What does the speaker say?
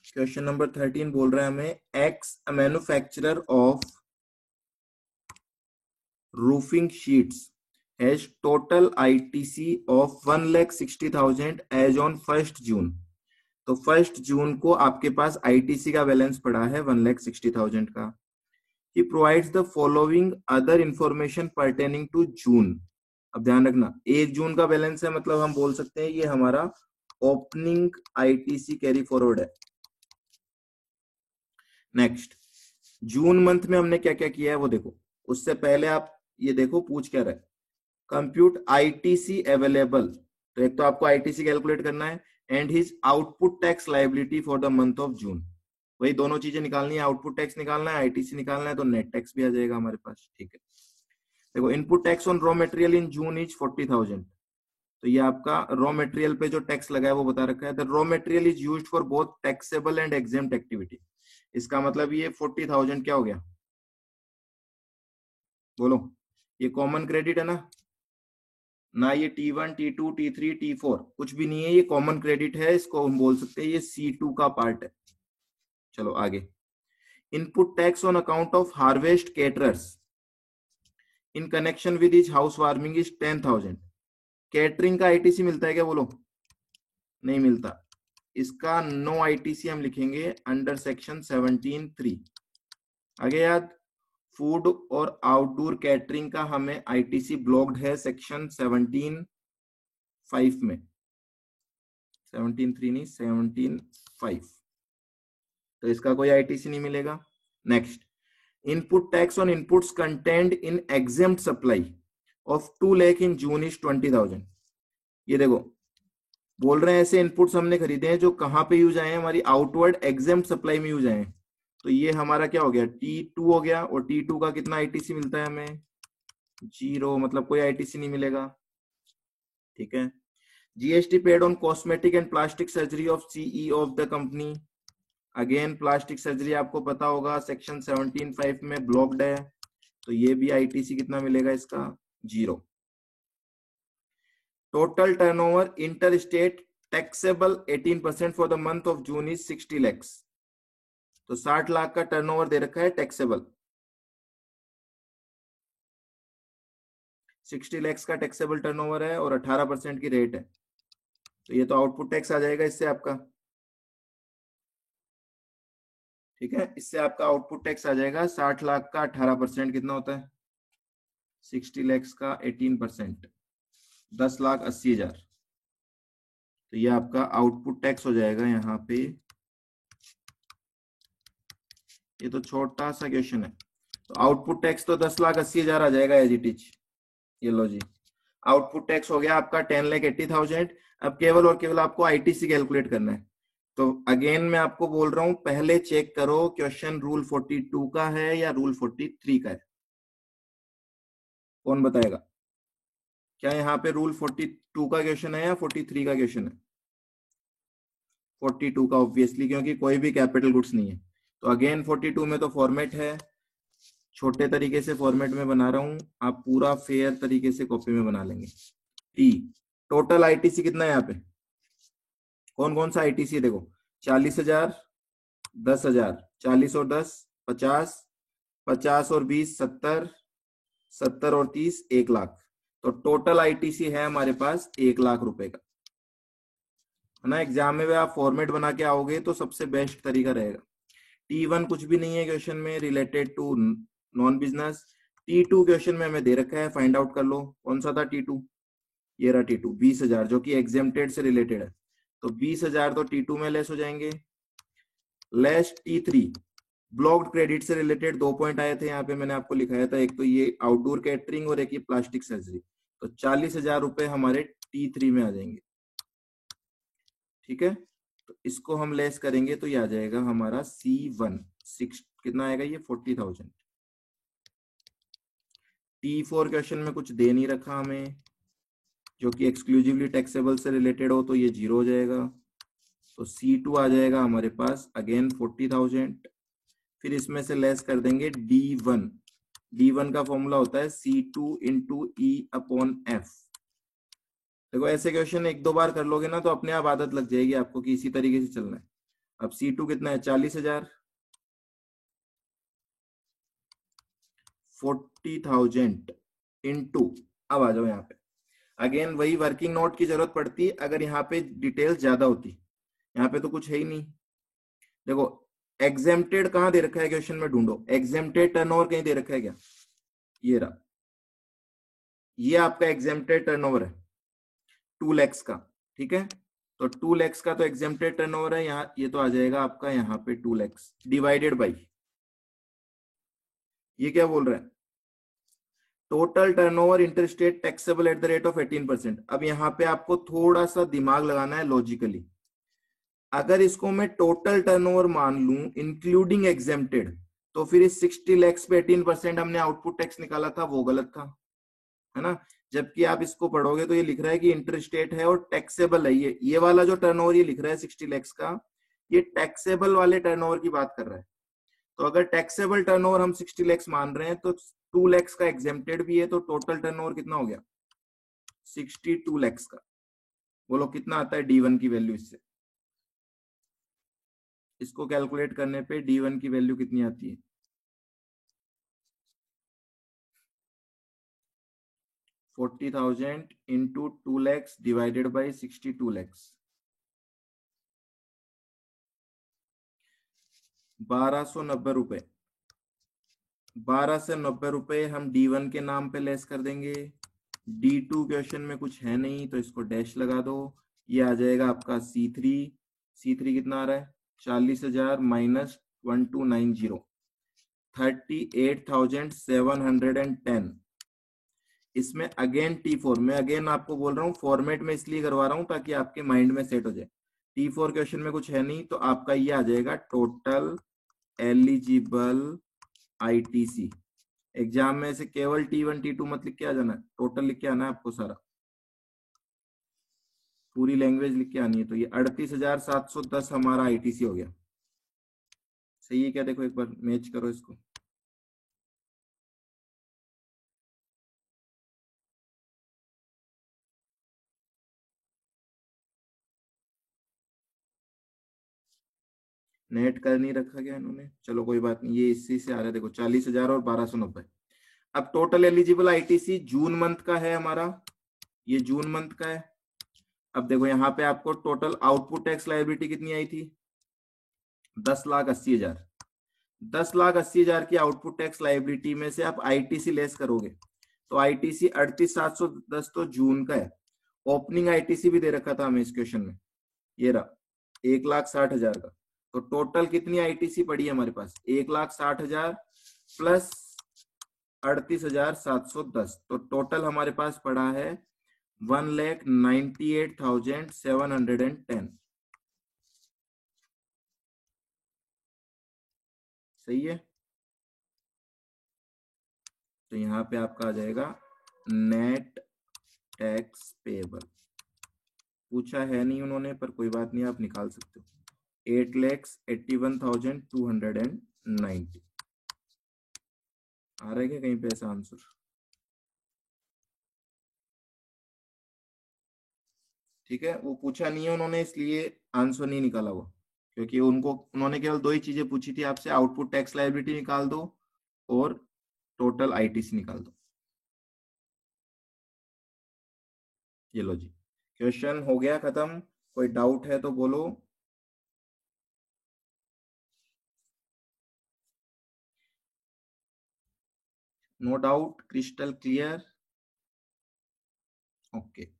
Question number 13 बोल रहा है हमें X manufacturer of roofing sheets has total ITC of 1,60,000 as on 1 June. तो 1 जून को आपके पास आईटीसी का बैलेंस पड़ा है 1,60,000 का। He provides the following other information pertaining to June. अब ध्यान रखना 1 जून का बैलेंस है, मतलब हम बोल सकते हैं ये हमारा ओपनिंग आईटीसी कैरी फॉरवर्ड है। नेक्स्ट, जून मंथ में हमने क्या क्या किया है वो देखो। उससे पहले आप ये देखो पूछ क्या रहा है, कंप्यूट आईटीसी अवेलेबल। तो एक तो आपको आईटीसी कैलकुलेट करना है and his output tax liability for the month of June. वही दोनों चीजें निकालनी है, आउटपुट टैक्स निकालना है, आईटीसी निकालना है, तो नेट टैक्स भी आ जाएगा हमारे पास। ठीक है, देखो input tax on raw material in June is 40,000। तो ये आपका रॉ मटेरियल पे जो टैक्स लगा है वो बता रखा है। The raw material is used for both taxable and exempt activity. इसका मतलब ये 40,000 क्या हो गया, बोलो। ये कॉमन क्रेडिट है ना ये T1 T2 T3 T4 कुछ भी नहीं है, ये कॉमन क्रेडिट है। इसको हम बोल सकते हैं ये C2 का पार्ट है। चलो आगे, input tax on account of harvest caterers in connection with his house warming is 10,000। Catering का आईटीसी मिलता है क्या, बोलो। नहीं मिलता, इसका नो आईटीसी हम लिखेंगे अंडर सेक्शन 17(3). आगे याद, फूड और आउटडोर कैटरिंग का हमें आईटीसी ब्लॉक्ड है सेक्शन 17(5) में, 17(3) नहीं 17(5). तो इसका कोई आईटीसी नहीं मिलेगा। Next, input tax on inputs content in exempt supply of 2 lakh in June is 20,000। ये देखो बोल रहे हैं ऐसे इनपुट्स हमने खरीदे हैं जो कहां पे यूज आए हैं, हमारी आउटवर्ड एग्जेम्प्ट सप्लाई में यूज आए हैं। तो ये हमारा क्या हो गया, T2 हो गया। और T2 का कितना आईटीसी मिलता है हमें, 0, मतलब कोई आईटीसी नहीं मिलेगा। ठीक है, GST paid on cosmetic and plastic surgery of CE of the company. Again plastic surgery आपको पता होगा सेक्शन 17(5) में ब्लॉक्ड है, तो ये भी आईटीसी कितना मिलेगा इसका, 0। Total turnover inter state taxable 18% for the month of June is 60 lakh. तो 60 लाख का टर्नओवर दे रखा है टैक्सेबल, 60 लाख का टैक्सेबल टर्नओवर है और 18% की रेट है। तो ये तो आउटपुट टैक्स आ जाएगा इससे आपका। ठीक है, इससे आपका आउटपुट टैक्स आ जाएगा 60 लाख का 18% कितना होता है, 60 लाख का 18%, 10,80,000। तो ये आपका आउटपुट टैक्स हो जाएगा यहाँ पे। ये तो छोटा सा क्वेश्चन है, तो आउटपुट टैक्स तो 10,80,000 आ जाएगा एज इट इज। ये लो जी, आउटपुट टैक्स हो गया आपका 10,80,000। अब केवल और केवल आपको आईटीसी कैलकुलेट करना है। तो अगेन मैं आपको बोल रहा हूं, पहले चेक करो क्वेश्चन रूल 42 का है या रूल 43 का है, कौन बताएगा। क्या यहाँ पे रूल 42 का क्वेश्चन है या 43 का क्वेश्चन है, 42 का ऑब्वियसली, क्योंकि कोई भी कैपिटल गुड्स नहीं है। तो अगेन 42 में तो फॉर्मेट है, छोटे तरीके से फॉर्मेट में बना रहा हूं, आप पूरा फेयर तरीके से कॉपी में बना लेंगे। टी टोटल आईटीसी कितना है यहाँ पे, कौन कौन सा आईटीसी देखो, 40,000, 10,000, 40 और 10 50, 50 और 20 70, 70 और 30 1 लाख। तो टोटल आईटीसी है हमारे पास 1 लाख रुपए का, है ना। एग्जाम में आप फॉर्मेट बना के आओगे तो सबसे बेस्ट तरीका रहेगा। T1 कुछ भी नहीं है क्वेश्चन में related to non business. T2 question में हमें दे रखा है, फाइंड आउट कर लो कौन सा था T2। ये रहा T2 20,000 जो कि एग्जेम्प्टेड से रिलेटेड है। तो 20,000 तो T2 में लेस हो जाएंगे। लेस T3 ब्लॉक्ड क्रेडिट से रिलेटेड 2 पॉइंट आए थे यहाँ पे, मैंने आपको लिखाया था, एक तो ये आउटडोर कैटरिंग और एक ये प्लास्टिक सर्जरी। तो 40,000 रुपए हमारे T3 में आ जाएंगे। ठीक है, तो इसको हम लेस करेंगे तो ये आ जाएगा हमारा C1 6 कितना आएगा ये 40,000। T4 क्वेश्चन में कुछ दे नहीं रखा हमें जो कि एक्सक्लूसिवली टैक्सेबल से रिलेटेड हो, तो ये 0 हो जाएगा। तो C2 आ जाएगा हमारे पास अगेन 40,000। फिर इसमें से लेस कर देंगे D1। D1 का फॉर्मूला होता है C2 इंटू E/F। देखो ऐसे क्वेश्चन 1-2 बार कर लोगे ना तो अपने आप आदत लग जाएगी आपको कि इसी तरीके से चलना है। अब C2 कितना है 40,000, 40,000 इंटू, अब आ जाओ यहाँ पे अगेन वही वर्किंग नोट की जरूरत पड़ती है अगर यहाँ पे डिटेल ज्यादा होती, यहाँ पे तो कुछ है ही नहीं। देखो एग्जेम्प्टेड कहाँ दे रखा है क्वेश्चन में, ढूंढो एग्जेम्प्टेड टर्नओवर कहीं दे रखा है क्या, ये रहा, ये आपका एग्जेम्प्टेड टर्नओवर है 2 lakhs का, ठीक है। तो 2 lakhs का तो एग्जेम्प्टेड टर्नओवर है यहाँ, ये तो आ जाएगा आपका यहाँ पे 2 lakhs डिवाइडेड बाई, ये क्या बोल रहा है, total turnover interstate taxable at the rate of 18%। अब यहाँ पे आपको थोड़ा सा दिमाग लगाना है लॉजिकली, अगर इसको मैं टोटल टर्नओवर मान लूं इंक्लूडिंग एग्जेम्प्टेड, तो फिर इस 60 lakhs पे 18% हमने आउटपुट टैक्स निकाला था वो गलत था, है ना। जबकि आप इसको पढ़ोगे तो ये लिख रहा है कि इंटरस्टेट है और टैक्सेबल है, ये वाला जो टर्नओवर ये लिख रहा है 60 lakhs का, ये टैक्सेबल वाले टर्नओवर की बात कर रहा है। तो अगर टैक्सेबल टर्नओवर हम 60 lakhs मान रहे हैं तो 2 lakhs का एग्जेम्प्टेड भी है, तो टोटल टर्नओवर कितना हो गया 62 lakhs का। बोलो कितना आता है D1 की वैल्यू, इससे इसको कैलकुलेट करने पे D1 की वैल्यू कितनी आती है, 40,000 into 2 lakhs divided by 62 lakhs, 1290 रुपए। 12 से 90 रुपए हम D1 के नाम पे लेस कर देंगे। D2 क्वेश्चन में कुछ है नहीं तो इसको डैश लगा दो, ये आ जाएगा आपका C3। C3 कितना आ रहा है 40,000 माइनस 1290, 38,710। इसमें अगेन T4, मैं अगेन आपको बोल रहा हूँ फॉर्मेट में इसलिए करवा रहा हूँ ताकि आपके माइंड में सेट हो जाए। T4 क्वेश्चन में कुछ है नहीं तो आपका ये आ जाएगा टोटल एलिजिबल ITC। एग्जाम में से केवल T1 T2 मत लिख के आ जाना, टोटल लिख के आना है आपको, सारा पूरी लैंग्वेज लिख के आनी है। तो ये 38,710 हमारा ITC हो गया, सही है क्या, देखो एक बार मैच करो इसको। नेट कर नहीं रखा गया इन्होंने, चलो कोई बात नहीं, ये इसी से आ रहा है, देखो 40,000 और 1290। अब total eligible ITC June month का है हमारा, ये जून मंथ का है। अब देखो यहाँ पे आपको टोटल आउटपुट टैक्स लायबिलिटी कितनी आई थी 10,80,000। 10,80,000 की आउटपुट टैक्स लायबिलिटी में से आप ITC लेस करोगे तो ITC 38,710 तो जून का है। ओपनिंग ITC भी दे रखा था हमें इस क्वेश्चन में, ये रहा 1,60,000 का। तो टोटल कितनी ITC पड़ी है हमारे पास 1,60,000 प्लस 38,710, तो टोटल हमारे पास पड़ा है 1,98,710। सही है, तो यहाँ पे आपका आ जाएगा नेट टैक्स पेबल, पूछा है नहीं उन्होंने पर कोई बात नहीं, आप निकाल सकते हो 8,81,290। आ रहा है क्या कहीं पे ऐसा आंसर, ठीक है। वो पूछा नहीं है उन्होंने इसलिए आंसर नहीं निकाला हुआ, क्योंकि उन्होंने केवल दो ही चीजें पूछी थी आपसे, आउटपुट टैक्स लायबिलिटी निकाल दो और टोटल ITC निकाल दो। ये लो जी, क्वेश्चन हो गया खत्म, कोई डाउट है तो बोलो। No doubt, crystal clear, okay.